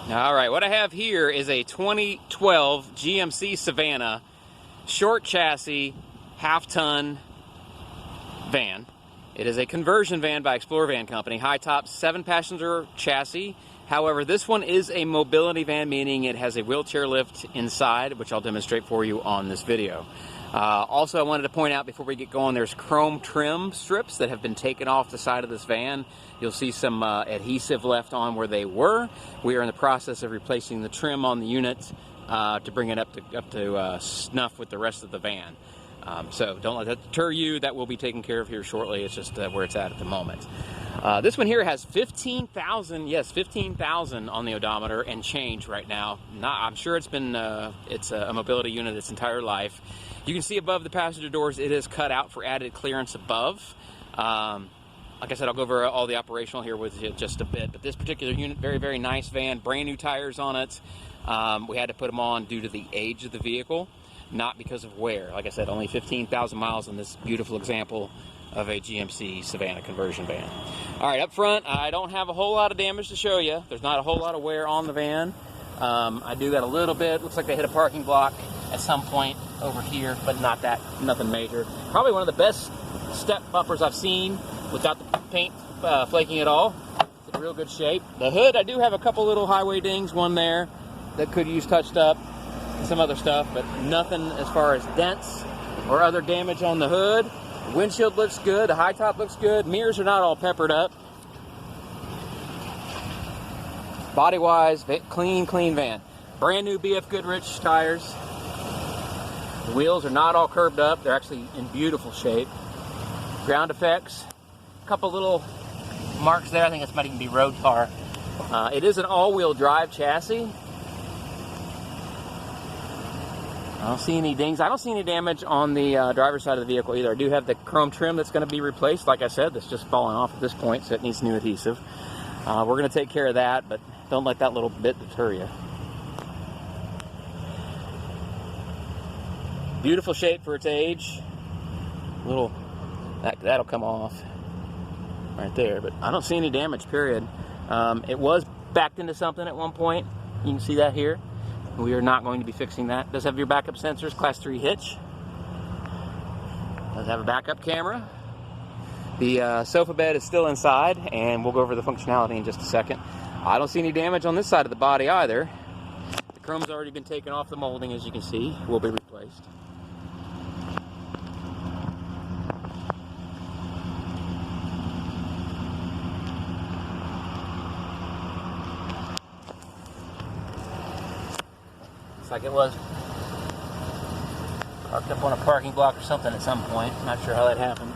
All right, what I have here is a 2012 GMC Savannah short chassis, half-ton van. It is a conversion van by Explorer Van Company, high top, 7-passenger chassis. However, this one is a mobility van, meaning it has a wheelchair lift inside, which I'll demonstrate for you on this video. Also, I wanted to point out before we get going, there's chrome trim strips that have been taken off the side of this van. You'll see some adhesive left on where they were. We are in the process of replacing the trim on the unit to bring it up to snuff with the rest of the van. So don't let that deter you. That will be taken care of here shortly. It's just where it's at the moment. This one here has 15,000, yes, 15,000 on the odometer and change right now. I'm sure it's been, it's a mobility unit its entire life. You can see above the passenger doors, it is cut out for added clearance above. Like I said, I'll go over all the operational here with you just a bit, but this particular unit, very, very nice van, brand new tires on it. We had to put them on due to the age of the vehicle, not because of wear. Like I said, only 15,000 miles on this beautiful example of a GMC Savannah conversion van. All right, up front, I don't have a whole lot of damage to show you. There's not a whole lot of wear on the van. I do got a little bit. Looks like they hit a parking block at some point over here, but nothing major. Probably one of the best step bumpers I've seen without the paint flaking at all. It's in real good shape. The hood, I do have a couple little highway dings, one there that could use touched up, and some other stuff, but nothing as far as dents or other damage on the hood. The windshield looks good, the high top looks good, mirrors are not all peppered up. Body-wise, clean van. Brand new BF Goodrich tires. The wheels are not all curved up, they're actually in beautiful shape. Ground effects, a couple little marks there. I think this might even be road tar. It is an all-wheel drive chassis. I don't see any dings. I don't see any damage on the driver's side of the vehicle either. I do have the chrome trim that's going to be replaced. Like I said, that's just falling off at this point, so it needs new adhesive. We're going to take care of that, but don't let that little bit deter you. Beautiful shape for its age. That'll come off right there, but I don't see any damage, period. It was backed into something at one point. You can see that here. We are not going to be fixing that. It does have your backup sensors, class 3 hitch. Does have a backup camera. The sofa bed is still inside, and we'll go over the functionality in just a second. I don't see any damage on this side of the body either. The chrome's already been taken off the molding, as you can see. Will be replaced. Looks like it was parked up on a parking block or something at some point. Not sure how that happened.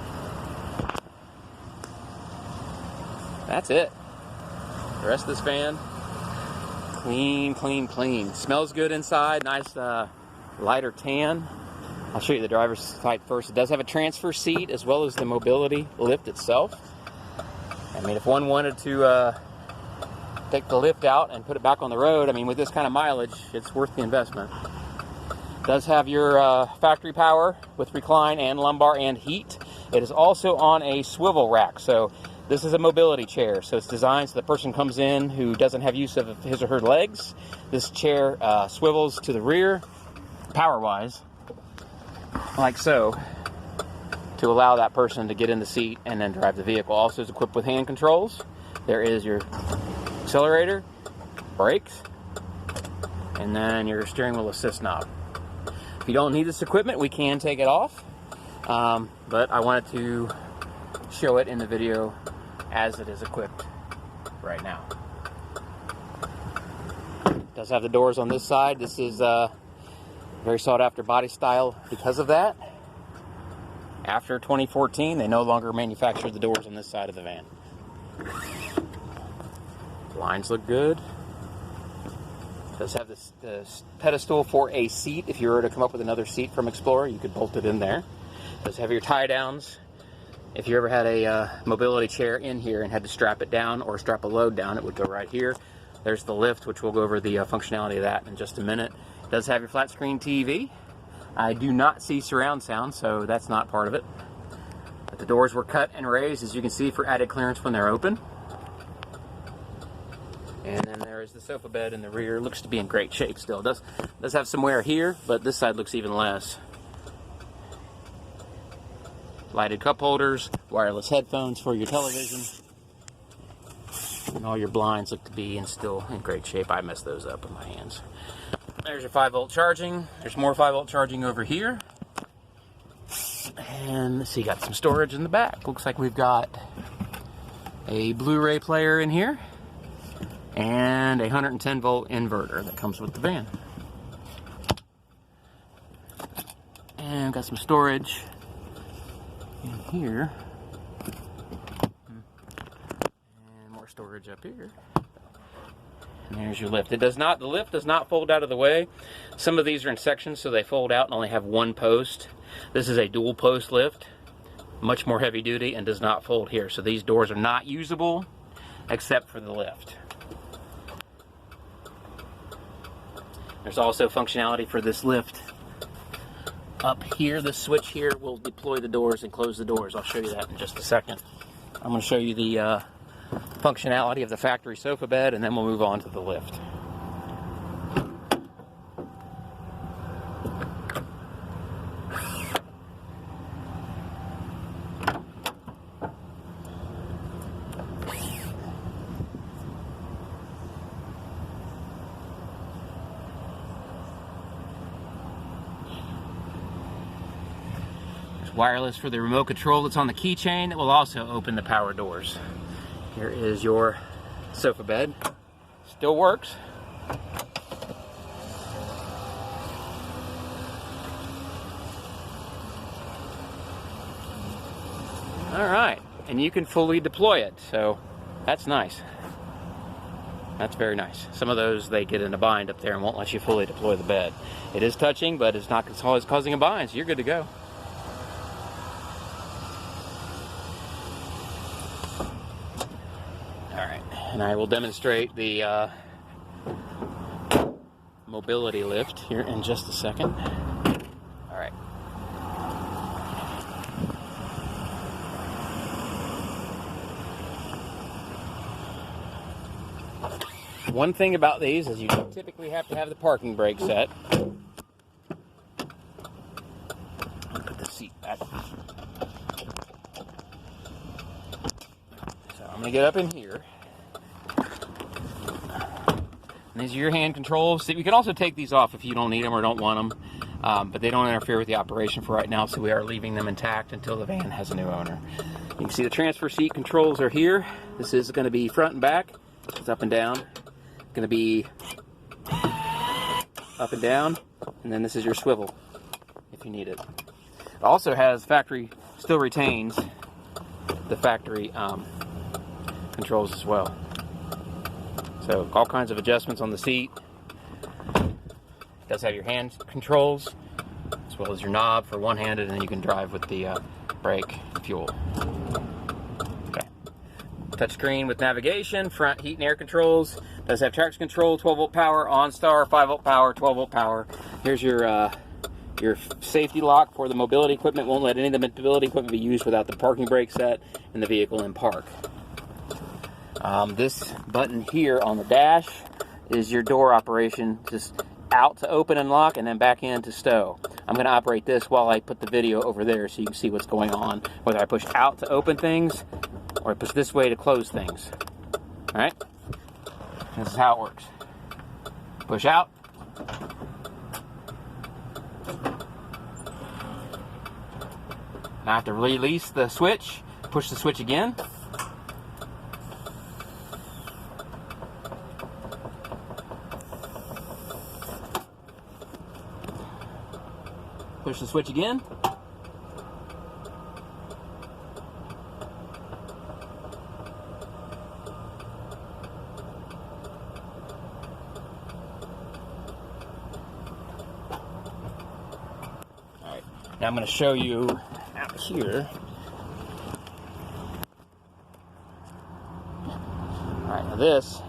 That's it. The rest of this van, clean. Smells good inside. Nice lighter tan. I'll show you the driver's side first. It does have a transfer seat as well as the mobility lift itself. I mean, if one wanted to take the lift out and put it back on the road, I mean, with this kind of mileage, it's worth the investment. It does have your factory power with recline and lumbar and heat. It is also on a swivel rack, so this is a mobility chair, so it's designed so the person comes in who doesn't have use of his or her legs. This chair swivels to the rear, power-wise, like so, to allow that person to get in the seat and then drive the vehicle. Also is equipped with hand controls. There is your accelerator, brakes, and then your steering wheel assist knob. If you don't need this equipment, we can take it off, but I wanted to show it in the video as it is equipped right now. It does have the doors on this side. This is very sought after body style because of that. After 2014, they no longer manufacture the doors on this side of the van. Lines look good. It does have this pedestal for a seat. If you were to come up with another seat from Explorer, you could bolt it in there. It does have your tie downs. If you ever had a mobility chair in here and had to strap it down or strap a load down, it would go right here. There's the lift, which we'll go over the functionality of that in just a minute. It does have your flat screen TV. I do not see surround sound, so that's not part of it. But the doors were cut and raised, as you can see, for added clearance when they're open. And then there there is the sofa bed in the rear. Looks to be in great shape still. Does have some wear here, but this side looks even less. Lighted cup holders, wireless headphones for your television, and all your blinds look to be still in great shape. I messed those up with my hands. There's your 5-volt charging. There's more 5-volt charging over here. And let's see, got some storage in the back. Looks like we've got a Blu-ray player in here and a 110-volt inverter that comes with the van. And got some storage in here. And more storage up here. And there's your lift. The lift does not fold out of the way. Some of these are in sections, so they fold out and only have one post. This is a dual post lift, much more heavy duty, and does not fold here. So these doors are not usable except for the lift. There's also functionality for this lift up here. This switch here will deploy the doors and close the doors. I'll show you that in just a second. I'm going to show you the functionality of the factory sofa bed, and then we'll move on to the lift. There's wireless for the remote control that's on the keychain that will also open the power doors. Here is your sofa bed. Still works. All right, and you can fully deploy it, so that's nice. That's very nice. Some of those, they get in a bind up there and won't let you fully deploy the bed. It is touching, but it's not always causing a bind, so you're good to go. And I will demonstrate the mobility lift here in just a second. All right. One thing about these is you typically have to have the parking brake set. Put the seat back. So I'm going to get up in here. These are your hand controls. So you can also take these off if you don't need them or don't want them, but they don't interfere with the operation for right now, so we are leaving them intact until the van has a new owner. You can see the transfer seat controls are here. This is going to be front and back. It's up and down. It's going to be up and down, and then this is your swivel if you need it. It also has still retains the factory controls as well. So all kinds of adjustments on the seat. It does have your hand controls as well as your knob for one-handed, and then you can drive with the brake fuel. Okay. Touchscreen with navigation, front heat and air controls. Does have traction control, 12-volt power, OnStar, 5-volt power, 12-volt power. Here's your safety lock for the mobility equipment. Won't let any of the mobility equipment be used without the parking brake set and the vehicle in park. This button here on the dash is your door operation, just out to open and lock and then back in to stow. I'm going to operate this while I put the video over there so you can see what's going on, whether I push out to open things or I push this way to close things. Alright? This is how it works. Push out. Now I have to release the switch, push the switch again. Push the switch again. Alright, now I'm going to show you out here. Alright, now this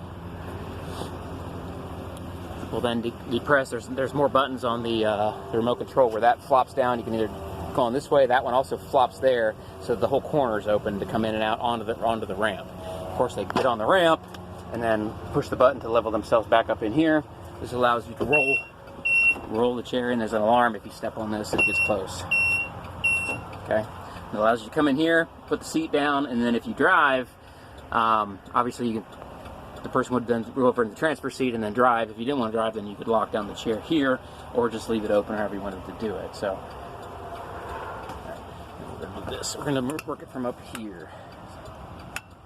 will then depress. There's more buttons on the remote control where that flops down. You can either go on this way. That one also flops there, so the whole corner is open to come in and out onto the ramp. Of course, they get on the ramp. and then push the button to level themselves back up in here. This allows you to roll the chair, and there's an alarm if you step on this and it gets close. Okay, it allows you to come in here, put the seat down, and then if you drive, obviously the person would then go over in the transfer seat and then drive. If you didn't want to drive, then you could lock down the chair here, or just leave it open however you wanted to do it. So, we're going to do this. We're going to work it from up here.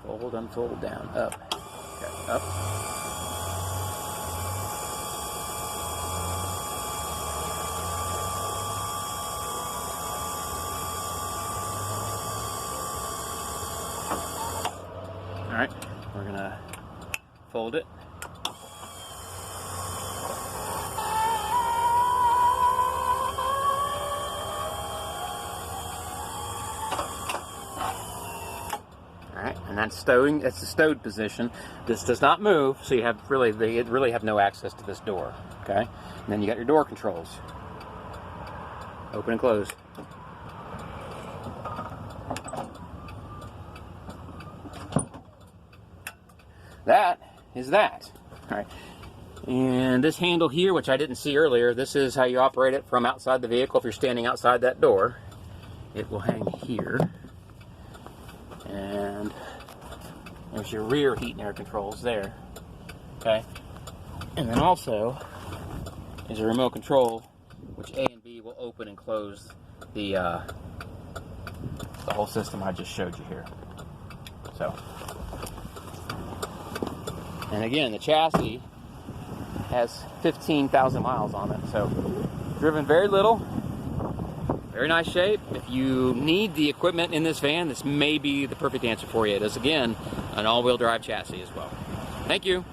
Fold, unfold, down, up. Okay, up. All right, we're going to fold it. Alright, and that's stowing. That's the stowed position. This does not move, so you have they really have no access to this door. Okay? And then you got your door controls. Open and close. That is that. Alright. And this handle here, which I didn't see earlier, this is how you operate it from outside the vehicle. If you're standing outside that door, it will hang here. And there's your rear heat and air controls there. Okay. And then also is a remote control, which A and B will open and close the whole system I just showed you here. So. And again, the chassis has 15,000 miles on it, so driven very little, very nice shape. If you need the equipment in this van, this may be the perfect answer for you. It is, again, an all-wheel drive chassis as well. Thank you.